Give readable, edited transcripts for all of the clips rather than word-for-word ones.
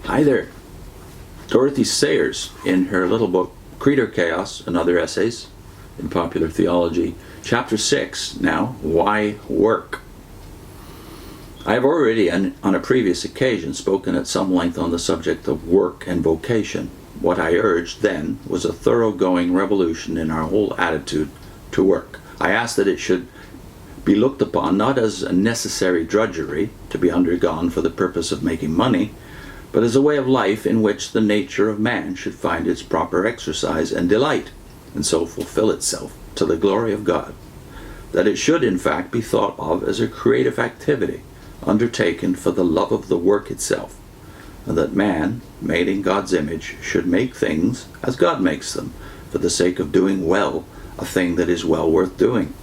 Hi there. Dorothy Sayers, in her little book, Creed or Chaos and Other Essays in Popular Theology, Chapter 6, now, Why Work? I have already, on a previous occasion, spoken at some length on the subject of work and vocation. What I urged then was a thoroughgoing revolution in our whole attitude to work. I asked that it should be looked upon not as a necessary drudgery to be undergone for the purpose of making money, but as a way of life in which the nature of man should find its proper exercise and delight, and so fulfill itself to the glory of God. That it should, in fact, be thought of as a creative activity, undertaken for the love of the work itself, and that man, made in God's image, should make things as God makes them, for the sake of doing well a thing that is well worth doing.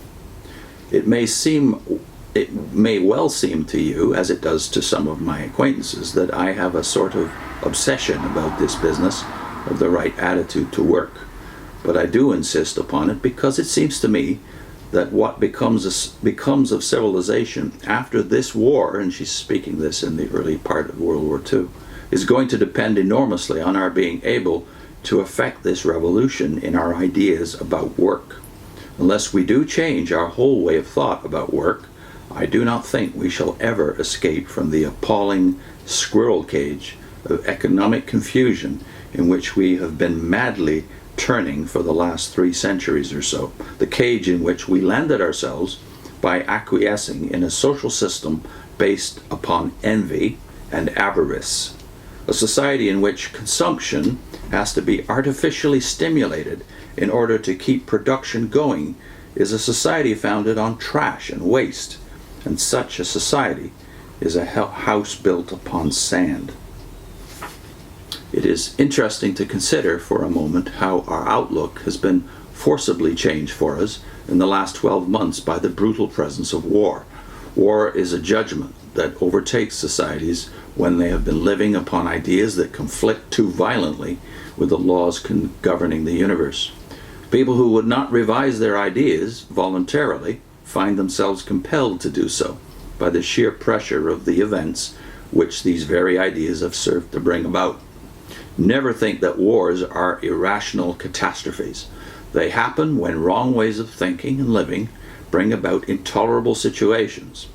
It may well seem to you, as it does to some of my acquaintances, that I have a sort of obsession about this business of the right attitude to work. But I do insist upon it because it seems to me that what becomes of civilization after this war, and she's speaking this in the early part of World War II, is going to depend enormously on our being able to effect this revolution in our ideas about work. Unless we do change our whole way of thought about work, I do not think we shall ever escape from the appalling squirrel cage of economic confusion in which we have been madly turning for the last 3 centuries or so, the cage in which we landed ourselves by acquiescing in a social system based upon envy and avarice. A society in which consumption has to be artificially stimulated in order to keep production going is a society founded on trash and waste, and such a society is a house built upon sand. It is interesting to consider for a moment how our outlook has been forcibly changed for us in the last 12 months by the brutal presence of war. War is a judgment that overtakes societies when they have been living upon ideas that conflict too violently with the laws governing the universe. People who would not revise their ideas voluntarily find themselves compelled to do so by the sheer pressure of the events which these very ideas have served to bring about. Never think that wars are irrational catastrophes. They happen when wrong ways of thinking and living bring about intolerable situations.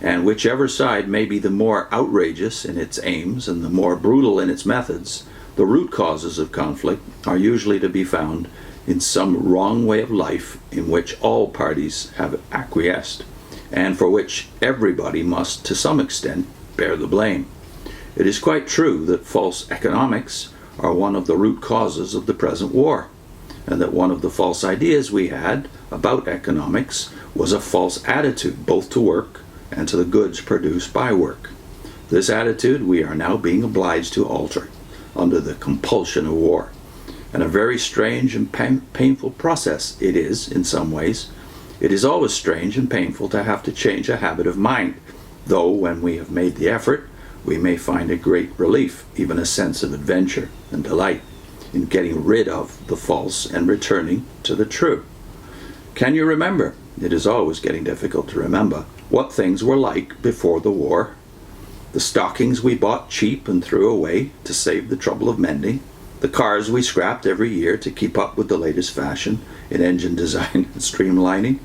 And whichever side may be the more outrageous in its aims and the more brutal in its methods, the root causes of conflict are usually to be found in some wrong way of life in which all parties have acquiesced, and for which everybody must, to some extent, bear the blame. It is quite true that false economics are one of the root causes of the present war, and that one of the false ideas we had about economics was a false attitude both to work and to the goods produced by work. This attitude we are now being obliged to alter under the compulsion of war. And a very strange and painful process it is, in some ways. It is always strange and painful to have to change a habit of mind, though when we have made the effort, we may find a great relief, even a sense of adventure and delight in getting rid of the false and returning to the true. Can you remember? It is always getting difficult to remember what things were like before the war. The stockings we bought cheap and threw away to save the trouble of mending. The cars we scrapped every year to keep up with the latest fashion in engine design and streamlining.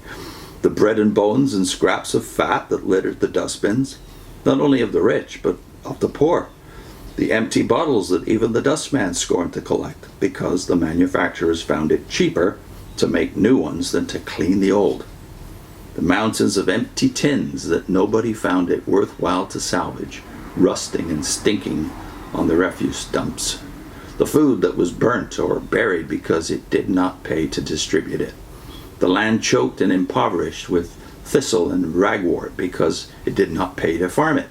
The bread and bones and scraps of fat that littered the dustbins, not only of the rich, but of the poor. The empty bottles that even the dustman scorned to collect because the manufacturers found it cheaper to make new ones than to clean the old. The mountains of empty tins that nobody found it worthwhile to salvage, rusting and stinking on the refuse dumps. The food that was burnt or buried because it did not pay to distribute it. The land choked and impoverished with thistle and ragwort because it did not pay to farm it.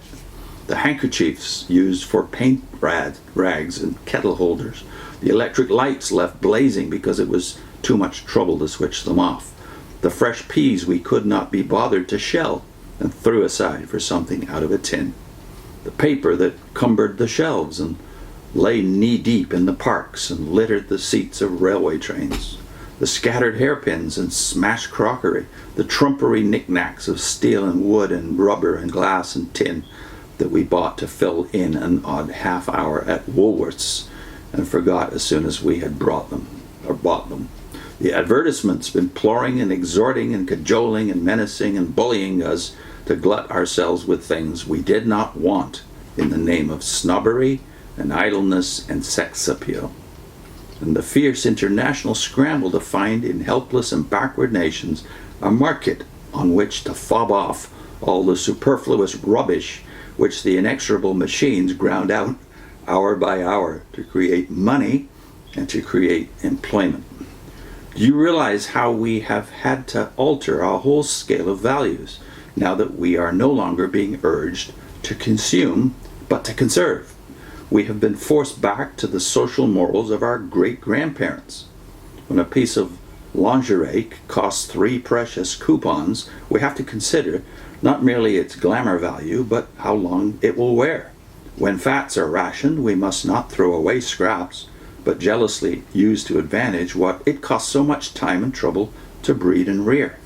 The handkerchiefs used for paint rags and kettle holders. The electric lights left blazing because it was too much trouble to switch them off. The fresh peas we could not be bothered to shell and threw aside for something out of a tin. The paper that cumbered the shelves and lay knee-deep in the parks and littered the seats of railway trains. The scattered hairpins and smashed crockery, the trumpery knickknacks of steel and wood and rubber and glass and tin, that we bought to fill in an odd half hour at Woolworths and forgot as soon as we had bought them. The advertisements imploring and exhorting and cajoling and menacing and bullying us to glut ourselves with things we did not want in the name of snobbery and idleness and sex appeal. And the fierce international scramble to find in helpless and backward nations a market on which to fob off all the superfluous rubbish which the inexorable machines ground out hour by hour to create money and to create employment. Do you realize how we have had to alter our whole scale of values now that we are no longer being urged to consume but to conserve? We have been forced back to the social morals of our great-grandparents. When a piece of lingerie costs 3 precious coupons, we have to consider not merely its glamour value, but how long it will wear. When fats are rationed, we must not throw away scraps, but jealously use to advantage what it costs so much time and trouble to breed and rear.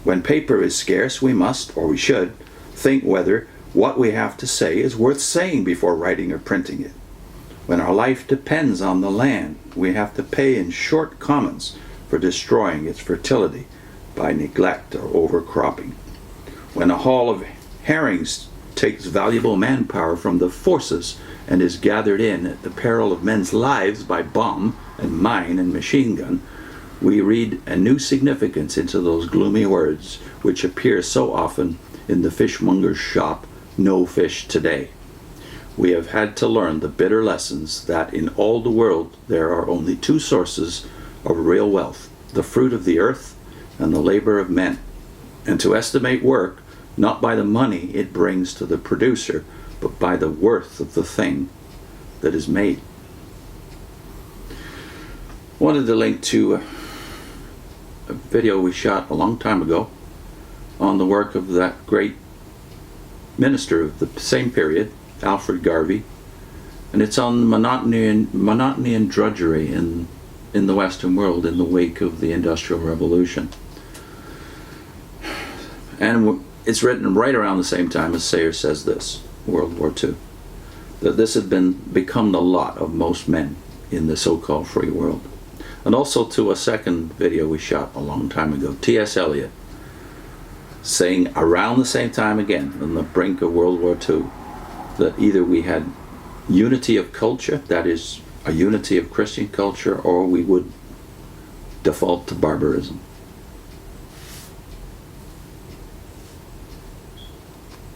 When paper is scarce, we must, or we should, think whether what we have to say is worth saying before writing or printing it. When our life depends on the land, we have to pay in short comments for destroying its fertility by neglect or overcropping. When a haul of herrings takes valuable manpower from the forces and is gathered in at the peril of men's lives by bomb and mine and machine gun, we read a new significance into those gloomy words which appear so often in the fishmonger's shop, "No fish today." We have had to learn the bitter lessons that in all the world there are only 2 sources of real wealth, the fruit of the earth and the labor of men, and to estimate work not by the money it brings to the producer, but by the worth of the thing that is made. Wanted to link to a video we shot a long time ago on the work of that great minister of the same period, Alfred Garvey, and it's on monotony and drudgery in the Western world in the wake of the Industrial Revolution. And it's written right around the same time as Sayers says this, World War II, that this had become the lot of most men in the so-called free world. And also to a second video we shot a long time ago, T.S. Eliot, saying around the same time again, on the brink of World War II, that either we had unity of culture, that is, a unity of Christian culture, or we would default to barbarism.